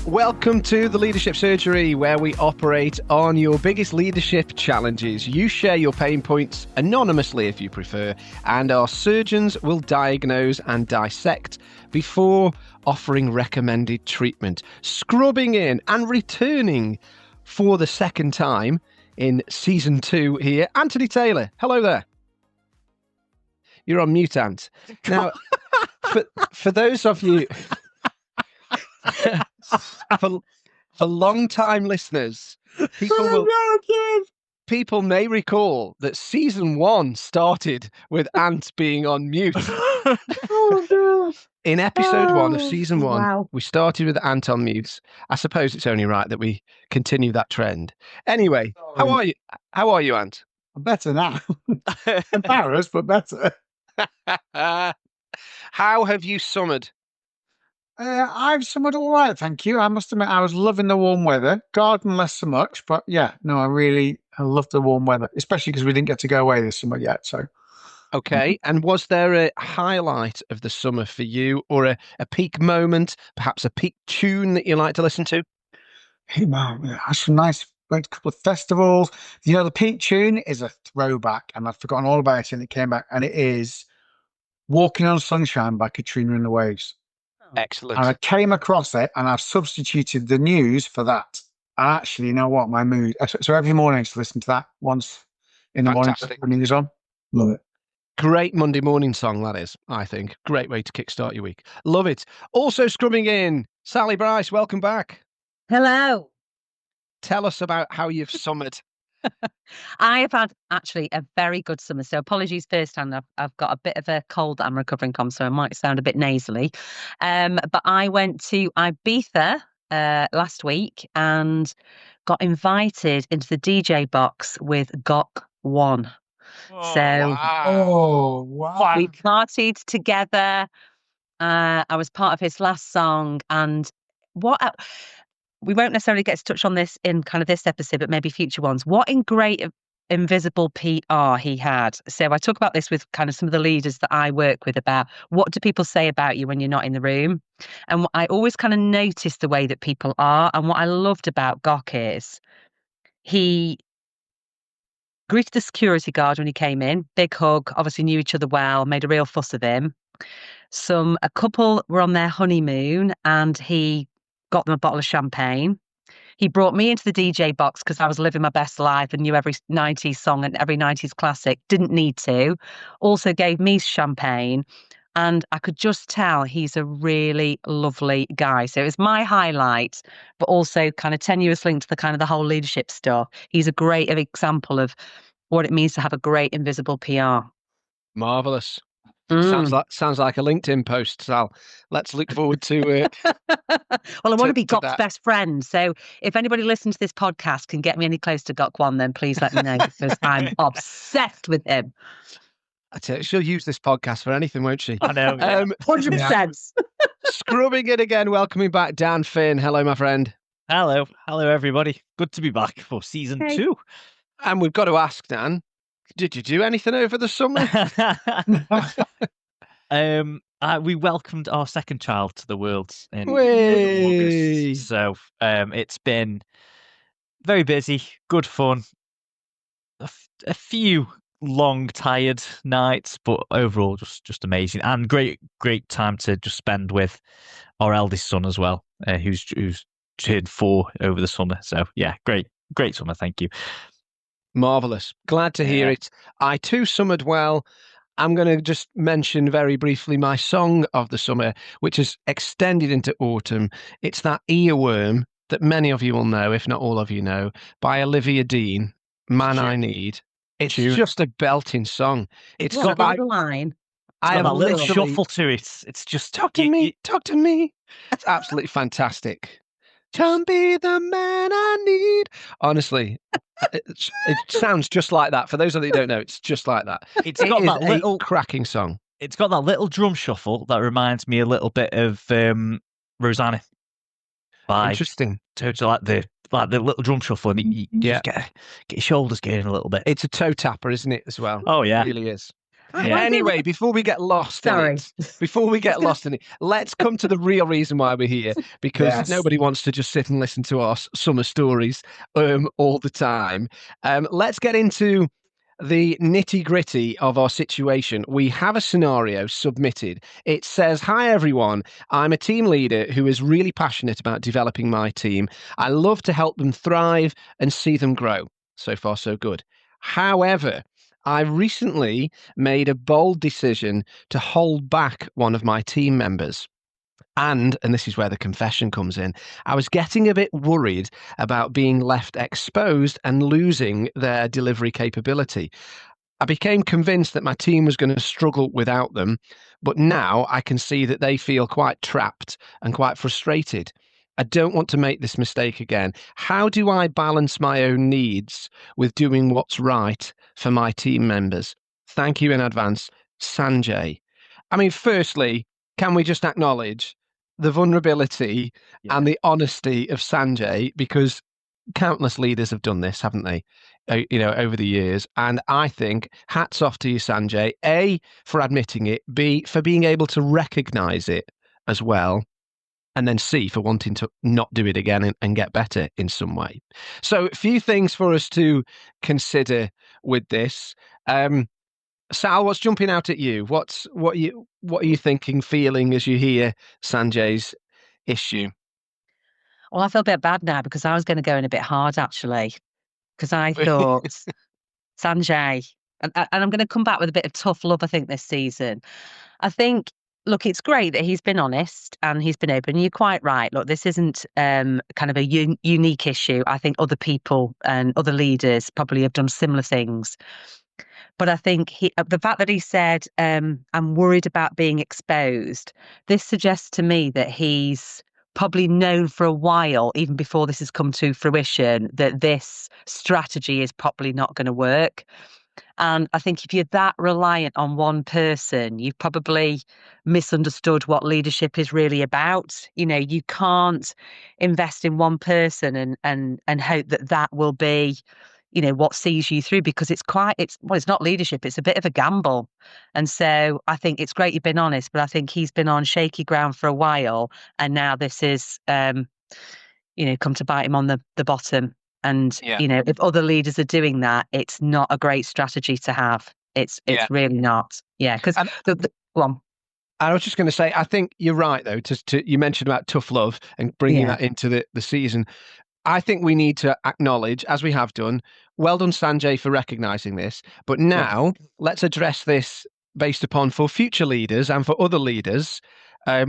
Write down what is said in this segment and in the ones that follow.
Welcome to the Leadership Surgery, where we operate on your biggest leadership challenges. You share your pain points anonymously if you prefer, and our surgeons will diagnose and dissect before offering recommended treatment. Scrubbing in and returning for the second time in season 2 here, Anthony Taylor. Hello there. You're on mute, Ant. Now, for those of you... for long-time listeners, people may recall that season 1 started with Ant being on mute. In episode 1 of season 1, we started with Ant on mute. I suppose it's only right that we continue that trend. Anyway, how are you? How are you, Ant? I'm better now. Embarrassed, but better. How have you summered? I've summered all right, thank you. I must admit, I was loving the warm weather. Garden less so much, but yeah, no, I love the warm weather, especially because we didn't get to go away this summer yet. So, okay. And was there a highlight of the summer for you, or a peak moment, perhaps a peak tune that you like to listen to? Hey, man, I had some nice, went to a couple of festivals. You know, the peak tune is a throwback, and I've forgotten all about it, and it came back, and it is "Walking on Sunshine" by Katrina and the Waves. Excellent. And I came across it, and I've substituted the news for that. And actually, you know what? My mood. So every morning, I used to listen to that once in the morning. When news on, love it. Great Monday morning song, that is, I think. Great way to kickstart your week. Love it. Also scrubbing in, Sally Bryce, welcome back. Hello. Tell us about how you've summered. I have had actually a very good summer. So apologies firsthand. I've got a bit of a cold that I'm recovering from, so I might sound a bit nasally. But I went to Ibiza last week and got invited into the DJ box with Gok One. Wow. We partied together. I was part of his last song, and we won't necessarily get to touch on this in kind of this episode, but maybe future ones. What in great invisible PR he had. So I talk about this with kind of some of the leaders that I work with about what do people say about you when you're not in the room. And I always kind of notice the way that people are. And what I loved about Gok is he greeted the security guard when he came in, big hug, obviously knew each other well, made a real fuss of him. A couple were on their honeymoon and he got them a bottle of champagne. He brought me into the DJ box because I was living my best life and knew every 90s song and every 90s classic. Didn't need to. Also gave me champagne. And I could just tell he's a really lovely guy. So it was my highlight, but also kind of tenuous link to the kind of the whole leadership stuff. He's a great example of what it means to have a great invisible PR. Marvellous. Sounds like a LinkedIn post, Sal. Let's look forward to it. Well, I want to be Gok's best friend. So if anybody listening to this podcast can get me any close to Gok One, then please let me know because I'm obsessed with him. I tell you, she'll use this podcast for anything, won't she? I know. 100%. Scrubbing it again, welcoming back Dan Finn. Hello, my friend. Hello, everybody. Good to be back for season 2. And we've got to ask, Dan, did you do anything over the summer? We welcomed our second child to the world in August. So it's been very busy, good fun, a few long, tired nights, but overall just amazing and great time to just spend with our eldest son as well, who's turned 4 over the summer. So yeah, great summer. Thank you. Marvellous. Glad to hear it. I too summered well. I'm going to just mention very briefly my song of the summer, which has extended into autumn. It's that Earworm that many of you will know, if not all of you know, by Olivia Dean, Man I Need. It's just a belting song. It's got that line. I have a little shuffle to it. It's just talk to me. It's absolutely fantastic. Can be the man I need. Honestly, it sounds just like that. For those of you who don't know, it's just like that. It's got that little cracking song. It's got that little drum shuffle that reminds me a little bit of Rosanna. Interesting. Totally like the little drum shuffle, and you just get your shoulders going a little bit. It's a toe tapper, isn't it, as well? Oh yeah, it really is. Anyway, before we get lost Sorry. in it, let's come to the real reason why we're here, because Yes. nobody wants to just sit and listen to our summer stories all the time. Let's get into the nitty-gritty of our situation. We have a scenario submitted. It says, "Hi everyone, I'm a team leader who is really passionate about developing my team. I love to help them thrive and see them grow." So far, so good. However, I recently made a bold decision to hold back one of my team members. And this is where the confession comes in, I was getting a bit worried about being left exposed and losing their delivery capability. I became convinced that my team was going to struggle without them, but now I can see that they feel quite trapped and quite frustrated. I don't want to make this mistake again. How do I balance my own needs with doing what's right for my team members? Thank you in advance, Sanjay. I mean, firstly, can we just acknowledge the vulnerability and the honesty of Sanjay, because countless leaders have done this, haven't they? Over the years. And I think hats off to you, Sanjay, A, for admitting it, B, for being able to recognize it as well, and then C, for wanting to not do it again and get better in some way. So a few things for us to consider with this. Sal, what's jumping out at you? What are you thinking, feeling as you hear Sanjay's issue? Well, I feel a bit bad now because I was going to go in a bit hard, actually, because I thought, Sanjay, and I'm going to come back with a bit of tough love, I think, this season. I think, look, it's great that he's been honest and he's been open. You're quite right. Look, this isn't kind of a unique issue. I think other people and other leaders probably have done similar things. But I think the fact that he said, I'm worried about being exposed, this suggests to me that he's probably known for a while, even before this has come to fruition, that this strategy is probably not going to work. And I think if you're that reliant on one person, you've probably misunderstood what leadership is really about. You can't invest in one person and hope that that will be what sees you through, because it's not leadership, it's a bit of a gamble. And so I think it's great you've been honest, but I think he's been on shaky ground for a while, and now this is come to bite him on the bottom. And if other leaders are doing that, it's not a great strategy to have. It's really not. Because go on. I was just going to say, I think you're right though, you mentioned about tough love and bringing that into the season. I think we need to acknowledge, as we have done, well done, Sanjay, for recognizing this. But now let's address this based upon for future leaders and for other leaders,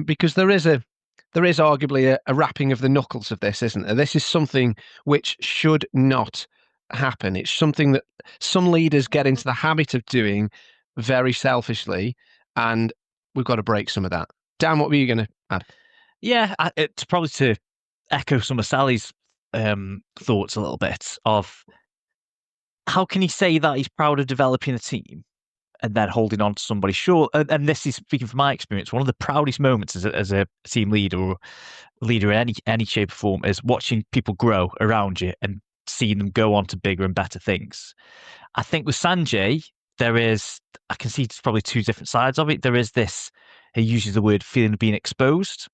because there is arguably a wrapping of the knuckles of this, isn't there? This is something which should not happen. It's something that some leaders get into the habit of doing very selfishly, and we've got to break some of that. Dan, what were you going to add? Yeah, it's probably to echo some of Sally's thoughts a little bit of how can he say that he's proud of developing a team and then holding on to somebody. Sure, and this is speaking from my experience, one of the proudest moments as a team leader or leader in any shape or form is watching people grow around you and seeing them go on to bigger and better things. I think with Sanjay, I can see it's probably two different sides of it. There is this, he uses the word feeling of being exposed.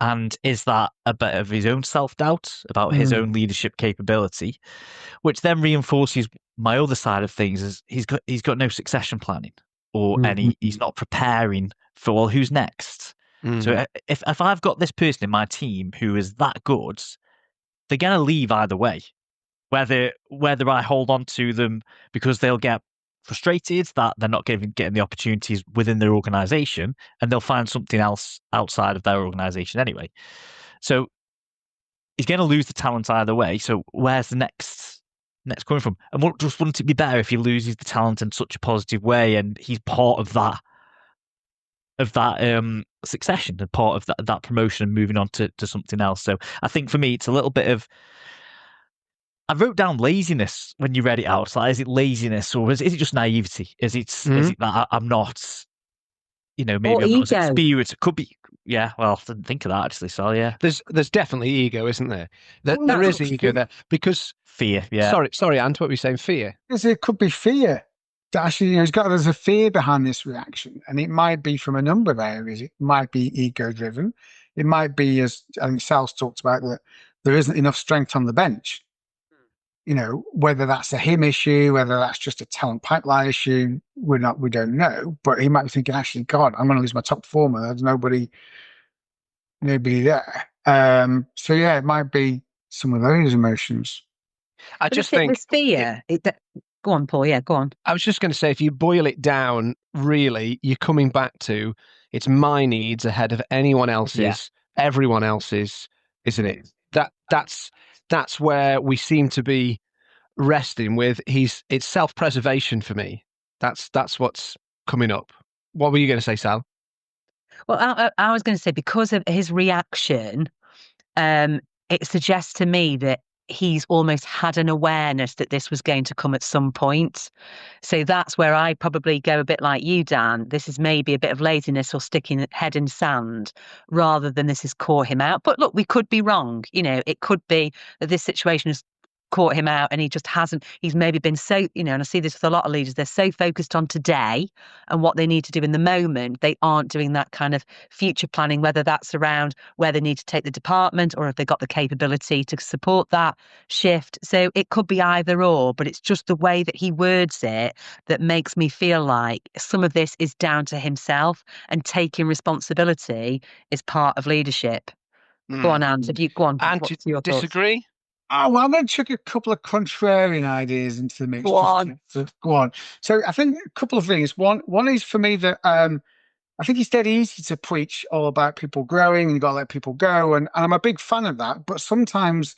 And is that a bit of his own self-doubt about his own leadership capability, which then reinforces my other side of things is he's got no succession planning he's not preparing for, well, who's next? So if I've got this person in my team who is that good, they're going to leave either way, whether I hold on to them because they'll get frustrated that they're not getting the opportunities within their organization, and they'll find something else outside of their organization anyway. So he's going to lose the talent either way. So where's the next coming from? And wouldn't it be better if he loses the talent in such a positive way and he's part of that succession and part of that promotion and moving on to something else? So I think for me, it's a little bit of, I wrote down laziness when you read it out. So is it laziness or is it just naivety? Is it that I'm not, maybe I'm not as experienced? It could be. Yeah, well, I didn't think of that actually. So yeah, there's definitely ego, isn't there? There is ego there because fear. Yeah. Sorry, Ant. What were you saying? Fear. Because it could be fear. actually, there's a fear behind this reaction, and it might be from a number of areas. It might be ego driven. It might be, as I think Sal's talked about, that there isn't enough strength on the bench. Whether that's a him issue, whether that's just a talent pipeline issue, we don't know. But he might be thinking, actually, God, I'm going to lose my top performer. There's nobody there. So yeah, it might be some of those emotions. I But just if it think was fear, go on, Paul. Yeah, go on. I was just going to say, if you boil it down, really, you're coming back to it's my needs ahead of anyone else's, everyone else's, isn't it? That's where we seem to be resting with. It's self-preservation for me. That's what's coming up. What were you going to say, Sal? Well, I was going to say, because of his reaction, it suggests to me that he's almost had an awareness that this was going to come at some point. So that's where I probably go a bit like you, Dan. This is maybe a bit of laziness or sticking head in sand rather than this has caught him out. But look, we could be wrong. It could be that this situation has caught him out and he just hasn't. He's maybe been so, and I see this with a lot of leaders, they're so focused on today and what they need to do in the moment, they aren't doing that kind of future planning, whether that's around where they need to take the department or if they've got the capability to support that shift. So it could be either or, but it's just the way that he words it that makes me feel like some of this is down to himself, and taking responsibility is part of leadership. Go on, Anne. If you go on, and what's your disagree? thoughts? Oh, well, I'm going to chuck a couple of contrarian ideas into the mix. Go on. Go on. So I think a couple of things. One is for me that I think it's dead easy to preach all about people growing and you've got to let people go. And I'm a big fan of that. But sometimes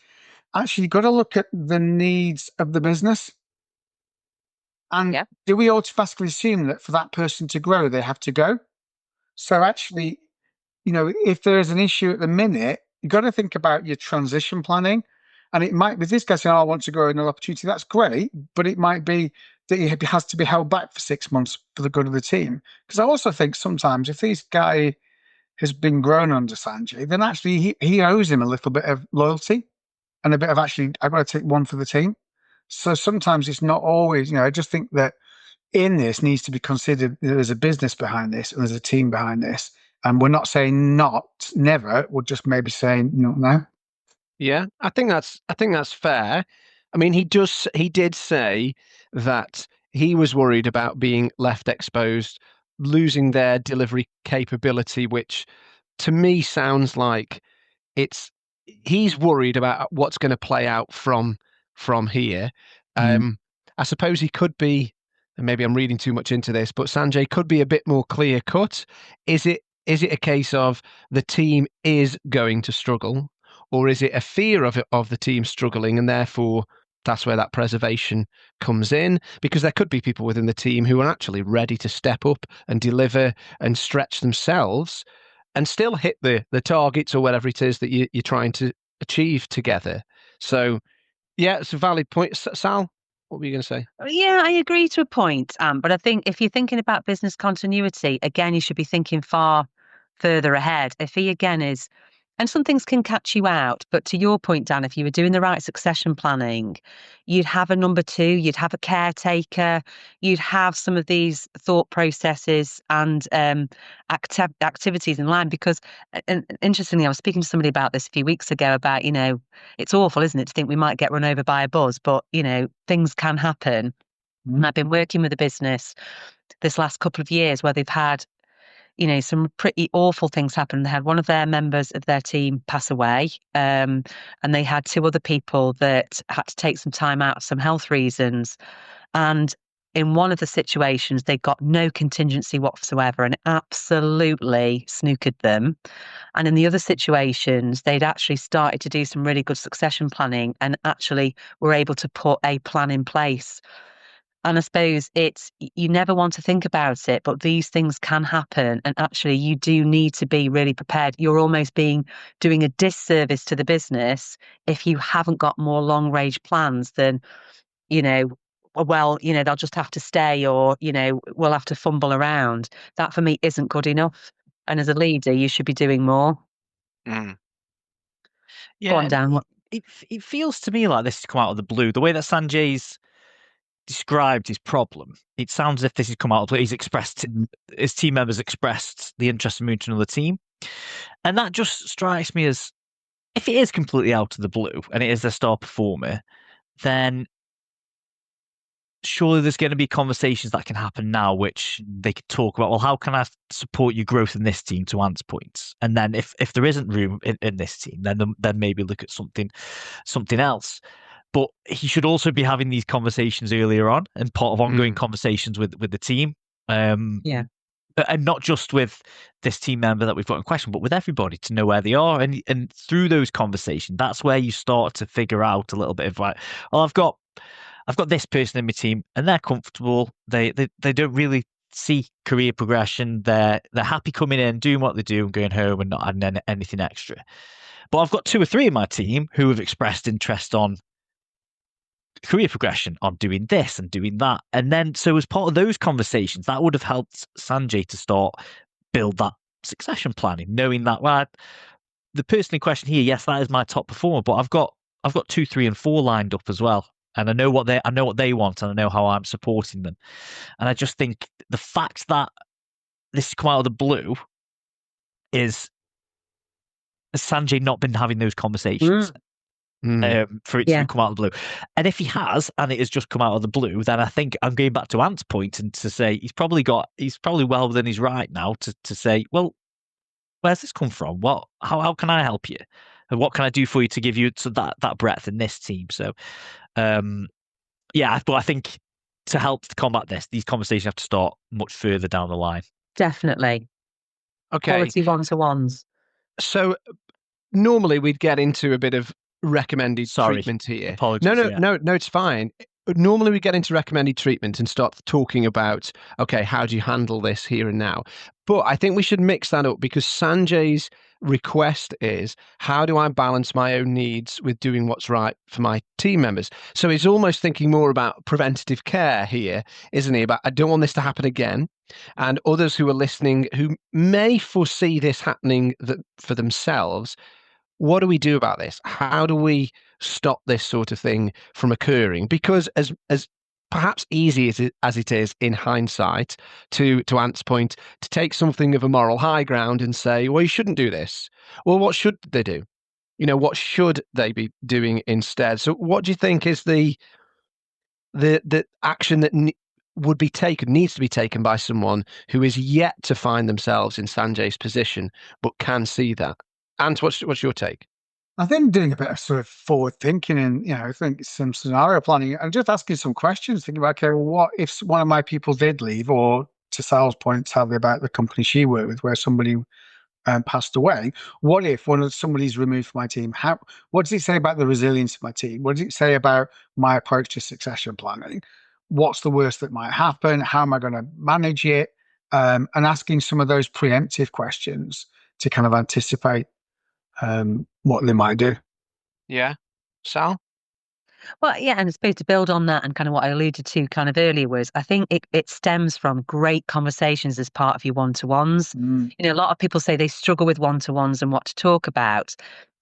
actually you've got to look at the needs of the business. And do we automatically assume that for that person to grow, they have to go? So actually, if there is an issue at the minute, you've got to think about your transition planning. And it might be this guy saying, I want to grow another opportunity. That's great. But it might be that he has to be held back for 6 months for the good of the team. Because I also think sometimes if this guy has been grown under Sanjay, then actually he owes him a little bit of loyalty and a bit of actually, I've got to take one for the team. So sometimes it's not always, I just think that in this needs to be considered there's a business behind this and there's a team behind this. And we're not saying never. We're just maybe saying not now. Yeah, I think that's fair. I mean, he did say that he was worried about being left exposed, losing their delivery capability, which to me sounds like he's worried about what's going to play out from here. I suppose he could be, and maybe I'm reading too much into this, but Sanjay could be a bit more clear cut. Is it a case of the team is going to struggle? Or is it a fear of the team struggling, and therefore that's where that preservation comes in? Because there could be people within the team who are actually ready to step up and deliver and stretch themselves and still hit the targets or whatever it is that you're trying to achieve together. So, yeah, it's a valid point. Sal, what were you going to say? Yeah, I agree to a point, but I think if you're thinking about business continuity, again, you should be thinking far further ahead. If he again is, and some things can catch you out, but to your point, Dan, if you were doing the right succession planning, you'd have a number two, you'd have a caretaker, you'd have some of these thought processes and activities in line. Because, and interestingly, I was speaking to somebody about this a few weeks ago about, it's awful, isn't it, to think we might get run over by a bus, but, things can happen. And I've been working with a business this last couple of years where they've had some pretty awful things happen. They had one of their members of their team pass away, and they had two other people that had to take some time out for some health reasons. And in one of the situations, they got no contingency whatsoever and absolutely snookered them. And in the other situations, they'd actually started to do some really good succession planning and actually were able to put a plan in place. And I suppose you never want to think about it, but these things can happen. And actually, you do need to be really prepared. You're almost doing a disservice to the business if you haven't got more long range plans than, they'll just have to stay or, we'll have to fumble around. That for me isn't good enough. And as a leader, you should be doing more. Mm. Yeah, go on, Dan. It feels to me like this has come out of the blue. The way that Sanjay's described his problem, it sounds as if this has come out of he's expressed his team members expressed the interest in moving to another team. And that just strikes me as, if it is completely out of the blue and it is their star performer, then surely there's going to be conversations that can happen now which they could talk about, well, how can I support your growth in this team, to Ant's points? And then if there isn't room in this team, then maybe look at something else. But he should also be having these conversations earlier on and part of ongoing conversations with the team. Yeah. And not just with this team member that we've got in question, but with everybody, to know where they are. And through those conversations, that's where you start to figure out a little bit of like, oh, I've got this person in my team and they're comfortable. They don't really see career progression. They're happy coming in, doing what they do and going home and not adding anything extra. But I've got 2 or 3 in my team who have expressed interest on career progression, on doing this and doing that. And then, so as part of those conversations, that would have helped Sanjay to start build that succession planning, knowing that, well, the person in question here, yes, that is my top performer, but I've got 2, 3, and 4 lined up as well. And I know what they want, and I know how I'm supporting them. And I just think the fact that this has come out of the blue is Sanjay not been having those conversations for it to come out of the blue. And if he has, and it has just come out of the blue, then I think I'm going back to Ant's point and to say he's probably well within his right now to say, well, where's this come from? How can I help you? And what can I do for you to give you that breadth in this team? So, but I think to help to combat this, these conversations have to start much further down the line. Definitely. Okay. Quality one-to-ones. So normally we'd get into a bit of recommended treatment here. Apologies. No, it's fine. Normally we get into recommended treatment and start talking about, okay, how do you handle this here and now? But I think we should mix that up, because Sanjay's request is, how do I balance my own needs with doing what's right for my team members? So he's almost thinking more about preventative care here, isn't he? About, I don't want this to happen again. And others who are listening who may foresee this happening for themselves, what do we do about this? How do we stop this sort of thing from occurring? Because as perhaps easy as it is in hindsight, to Ant's point, to take something of a moral high ground and say, well, you shouldn't do this. Well, what should they do? What should they be doing instead? So what do you think is the action that needs to be taken by someone who is yet to find themselves in Sanjay's position, but can see that? Ant, what's your take? I think doing a bit of sort of forward thinking and, I think some scenario planning and just asking some questions, thinking about, okay, well, what if one of my people did leave, or to Sal's point, sadly, about the company she worked with where somebody passed away. What if somebody's removed from my team? What does it say about the resilience of my team? What does it say about my approach to succession planning? What's the worst that might happen? How am I going to manage it? And asking some of those preemptive questions to kind of anticipate what they might do. Yeah. Sal? Well, yeah, and I suppose to build on that and kind of what I alluded to kind of earlier was, I think it stems from great conversations as part of your one-to-ones. A lot of people say they struggle with one-to-ones and what to talk about.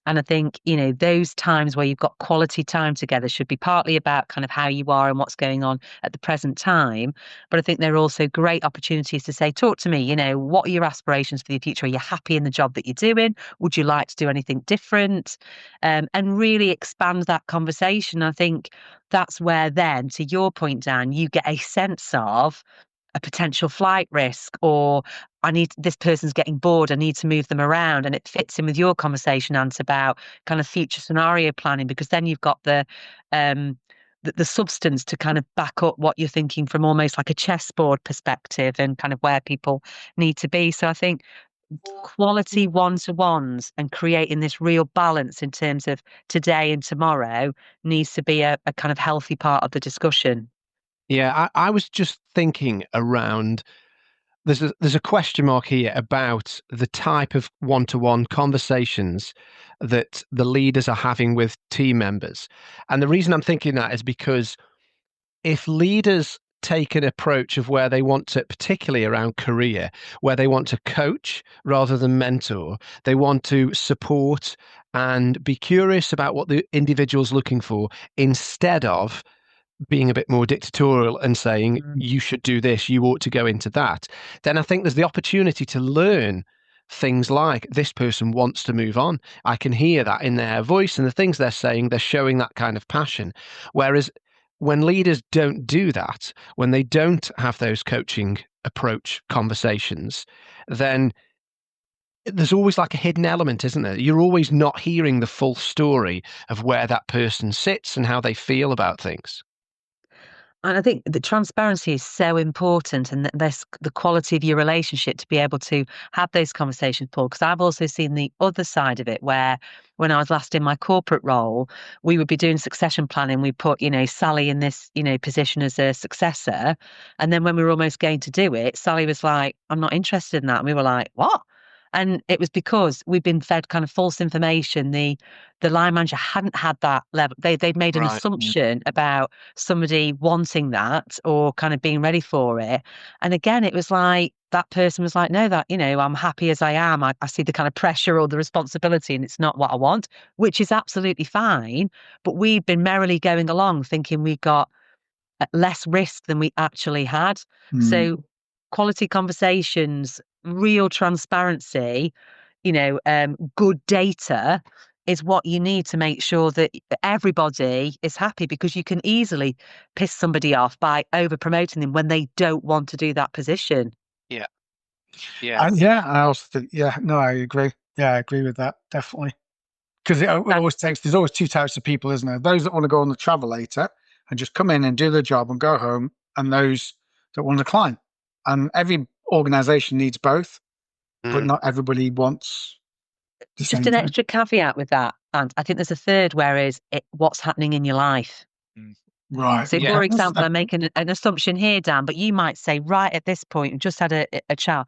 And I think, those times where you've got quality time together should be partly about kind of how you are and what's going on at the present time. But I think there are also great opportunities to say, talk to me, what are your aspirations for the future? Are you happy in the job that you're doing? Would you like to do anything different? And really expand that conversation. I think that's where then, to your point, Dan, you get a sense of a potential flight risk, or this person's getting bored, I need to move them around. And it fits in with your conversation, Ant, about kind of future scenario planning, because then you've got the substance to kind of back up what you're thinking from almost like a chessboard perspective and kind of where people need to be. So I think quality one-to-ones and creating this real balance in terms of today and tomorrow needs to be a kind of healthy part of the discussion. Yeah, I was just thinking around, there's a question mark here about the type of one-to-one conversations that the leaders are having with team members. And the reason I'm thinking that is because if leaders take an approach of where they want to, particularly around career, where they want to coach rather than mentor, they want to support and be curious about what the individual's looking for instead of being a bit more dictatorial and saying, you should do this, you ought to go into that, then I think there's the opportunity to learn things like, this person wants to move on. I can hear that in their voice and the things they're saying, they're showing that kind of passion. Whereas when leaders don't do that, when they don't have those coaching approach conversations, then there's always like a hidden element, isn't there? You're always not hearing the full story of where that person sits and how they feel about things. And I think the transparency is so important, and that's the quality of your relationship to be able to have those conversations, Paul. Because I've also seen the other side of it, where when I was last in my corporate role, we would be doing succession planning. We put, Sally in this, position as a successor. And then when we were almost going to do it, Sally was like, I'm not interested in that. And we were like, what? And it was because we'd been fed kind of false information. The line manager hadn't had that level. They'd made an assumption about somebody wanting that or kind of being ready for it. And again, it was like that person was like, no, that, I'm happy as I am. I see the kind of pressure or the responsibility and it's not what I want, which is absolutely fine. But we'd been merrily going along thinking we got less risk than we actually had. So quality conversations, real transparency, good data is what you need to make sure that everybody is happy, because you can easily piss somebody off by over promoting them when they don't want to do that position. Yeah. I also think, I agree. Yeah, I agree with that, definitely. Because there's always two types of people, isn't there? Those that want to go on the travelator and just come in and do their job and go home, and those that want to climb. And every organization needs both, but not everybody wants the Just same an extra caveat with that, and I think there's a third, whereas what's happening in your life. Right. So, for example, I'm making an assumption here, Dan, but you might say, right at this point, we've just had a child.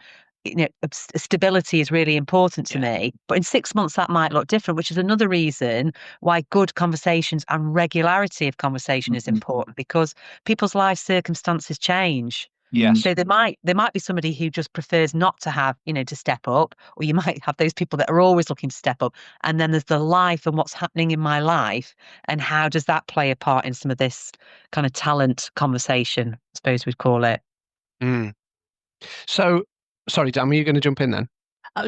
Stability is really important to me, but in 6 months that might look different, which is another reason why good conversations and regularity of conversation is important, because people's life circumstances change. Yes. So there might be somebody who just prefers not to have, to step up, or you might have those people that are always looking to step up. And then there's the life and what's happening in my life, and how does that play a part in some of this kind of talent conversation, I suppose we'd call it. So, sorry, Dan, were you going to jump in then?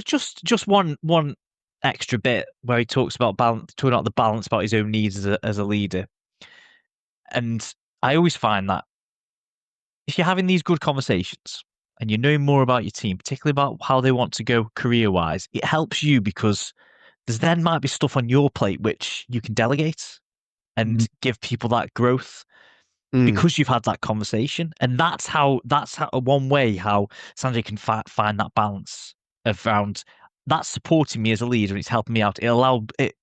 Just one extra bit where he talks about talking about the balance about his own needs as a leader. And I always find that if you're having these good conversations and you know more about your team, particularly about how they want to go career-wise, it helps you, because there's then might be stuff on your plate which you can delegate and give people that growth because you've had that conversation. And that's how one way how Sanjay can find that balance around that's supporting me as a leader. It's helping me out.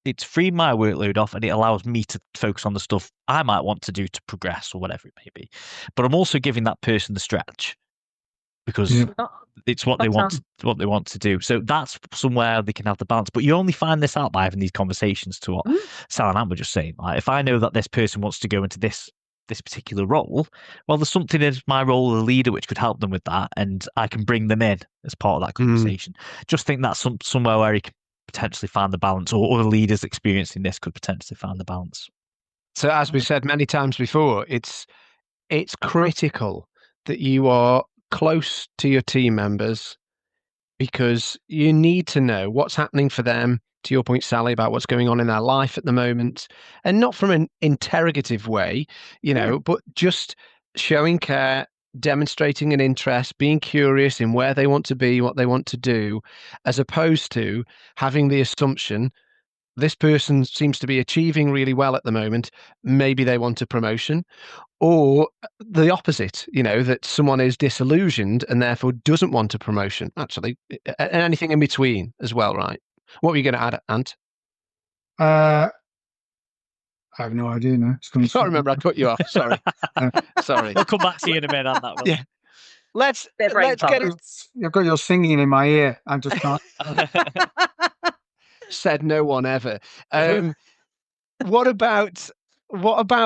It's freed my workload off, and it allows me to focus on the stuff I might want to do to progress or whatever it may be. But I'm also giving that person the stretch, because it's what they want to do. So that's somewhere they can have the balance. But you only find this out by having these conversations, to what Sal and Anne were just saying. Like, if I know that this person wants to go into this particular role, well, there's something in my role as a leader which could help them with that, and I can bring them in as part of that conversation. Just think that's somewhere where you can potentially find the balance, or other leaders experiencing this could potentially find the balance. So, as we said many times before, it's critical that you are close to your team members, because you need to know what's happening for them, to your point, Sally, about what's going on in their life at the moment, and not from an interrogative way, but just showing care, demonstrating an interest, being curious in where they want to be, what they want to do, as opposed to having the assumption this person seems to be achieving really well at the moment, maybe they want a promotion, or the opposite, that someone is disillusioned and therefore doesn't want a promotion, actually, and anything in between as well, right? What were you going to add, Ant? I have no idea now. I can't remember. I cut you off. Sorry. Sorry. We'll come back to you in a minute on that one. Yeah. Let's get it. You've got your singing in my ear. I just can't. Said no one ever. What about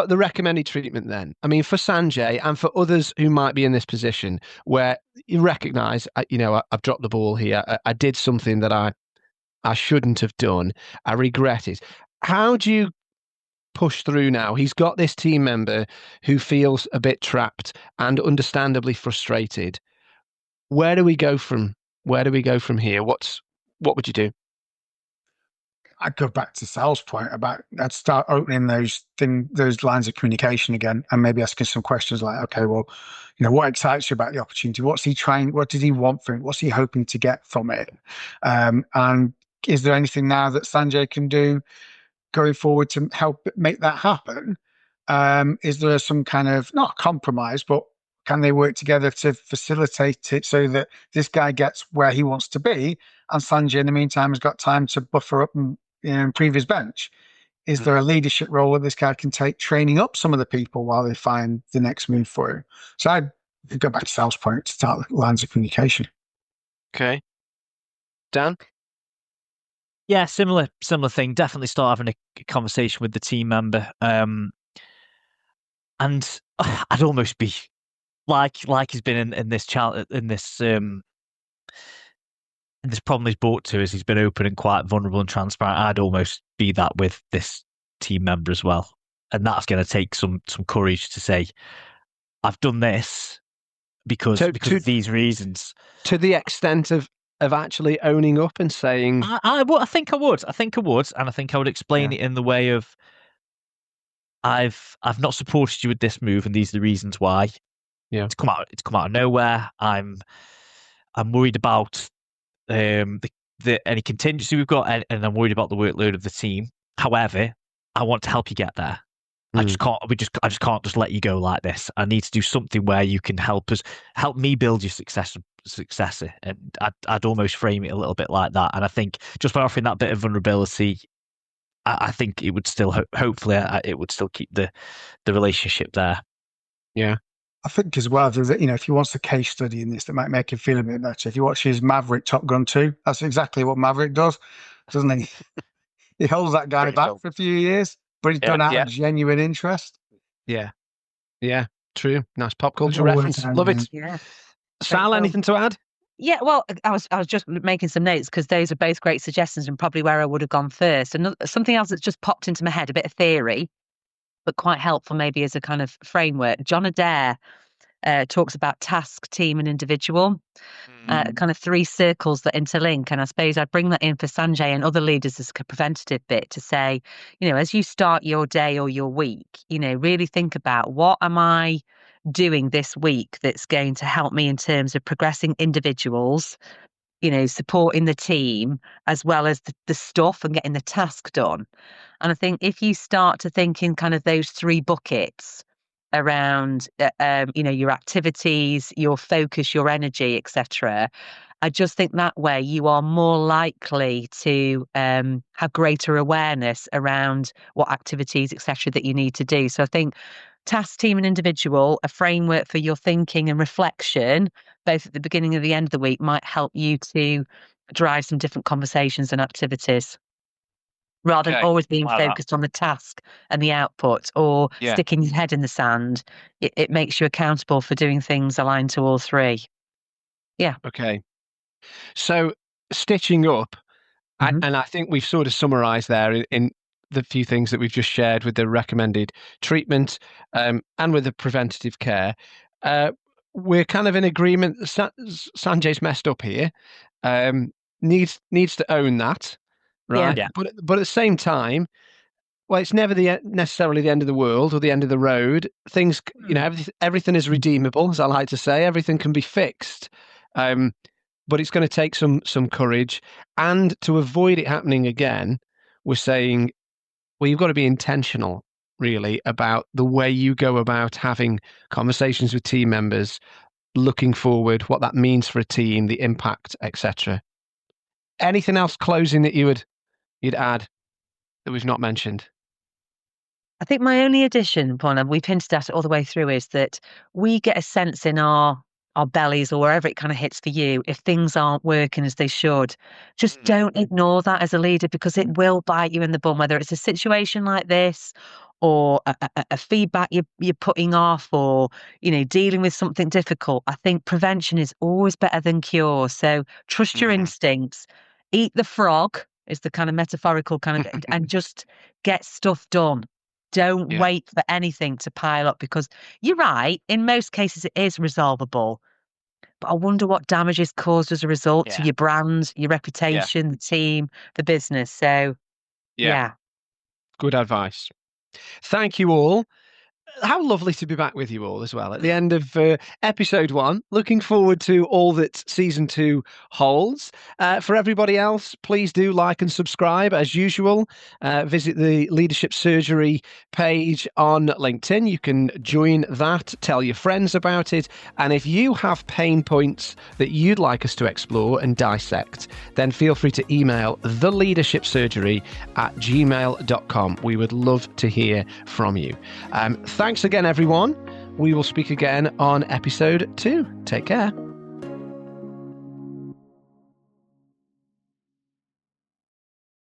the recommended treatment then? I mean, for Sanjay and for others who might be in this position where you recognise, I've dropped the ball here. I did something that I shouldn't have done. I regret it. How do you push through now. He's got this team member who feels a bit trapped and understandably frustrated. Where do we go from here? What would you do? I'd go back to Sal's point about I'd start opening those lines of communication again, and maybe asking some questions like, okay, well, what excites you about the opportunity? What's he trying? What does he want from it? What's he hoping to get from it? And is there anything now that Sanjay can do going forward to help make that happen? Is there some kind of, not compromise, but can they work together to facilitate it so that this guy gets where he wants to be, and Sanjay in the meantime has got time to buffer up and improve his bench? Is there a leadership role that this guy can take, training up some of the people while they find the next move for him? So I'd go back to Sal's point to start lines of communication. Okay. Dan? Yeah, similar thing. Definitely start having a conversation with the team member. And I'd almost be like he's been in this this problem he's brought to us. He's been open and quite vulnerable and transparent. I'd almost be that with this team member as well. And that's going to take some courage to say, I've done this because of these reasons. To the extent of actually owning up and saying, I think I would, and I think I would explain it in the way of, I've not supported you with this move, and these are the reasons why. Yeah, it's come out of nowhere. I'm worried about the any contingency we've got, and I'm worried about the workload of the team. However, I want to help you get there. I just can't just let you go like this. I need to do something where you can help me build your successor. And I'd almost frame it a little bit like that. And I think just by offering that bit of vulnerability, I think it would still hopefully it would still keep the relationship there. Yeah. I think as well, if he wants a case study in this that might make him feel a bit better, if you watch his Maverick Top Gun 2, that's exactly what Maverick does, doesn't he? He holds that guy back for a few years, but he's done out of genuine interest. Yeah. Yeah, true. Nice pop culture reference. Love it. Yeah. Sal, anything to add? Yeah, well, I was just making some notes because those are both great suggestions and probably where I would have gone first. And something else that's just popped into my head, a bit of theory, but quite helpful maybe as a kind of framework. John Adair talks about task, team, and individual, kind of three circles that interlink. And I suppose I'd bring that in for Sanjay and other leaders as a preventative bit to say, as you start your day or your week, really think about, what am I doing this week that's going to help me in terms of progressing individuals, supporting the team, as well as the stuff and getting the task done. And I think if you start to think in kind of those three buckets around, your activities, your focus, your energy, etc., I just think that way you are more likely to have greater awareness around what activities, etc., that you need to do. So I think task, team, and individual, a framework for your thinking and reflection, both at the beginning and the end of the week, might help you to drive some different conversations and activities, rather than always being focused on the task and the output, or sticking your head in the sand. It makes you accountable for doing things aligned to all three. Yeah. Okay. So stitching up, and I think we've sort of summarised there in the few things that we've just shared with the recommended treatment and with the preventative care. We're kind of in agreement. Sanjay's messed up here. Needs to own that, right? Yeah. But at the same time, well, it's never necessarily the end of the world or the end of the road. Things, everything is redeemable, as I like to say. Everything can be fixed. But it's going to take some courage. And to avoid it happening again, we're saying, well, you've got to be intentional, really, about the way you go about having conversations with team members, looking forward, what that means for a team, the impact, etc. Anything else closing that you'd add that we've not mentioned? I think my only addition, Paul, and we've hinted at it all the way through, is that we get a sense in our bellies or wherever it kind of hits for you, if things aren't working as they should. Just don't ignore that as a leader, because it will bite you in the bum, whether it's a situation like this or a feedback you're putting off, or, dealing with something difficult. I think prevention is always better than cure. So trust your instincts, eat the frog is the kind of metaphorical kind of, and just get stuff done. Don't wait for anything to pile up, because you're right. In most cases, it is resolvable. But I wonder what damage is caused as a result to your brand, your reputation, the team, the business. So, yeah. Good advice. Thank you all. How lovely to be back with you all as well at the end of episode 1. Looking forward to all that season 2 holds. For everybody else, please do like and subscribe as usual. Visit the Leadership Surgery page on LinkedIn. You can join that, tell your friends about it. And if you have pain points that you'd like us to explore and dissect, then feel free to email theleadershipsurgery@gmail.com. We would love to hear from you. Thanks again, everyone. We will speak again on episode 2. Take care.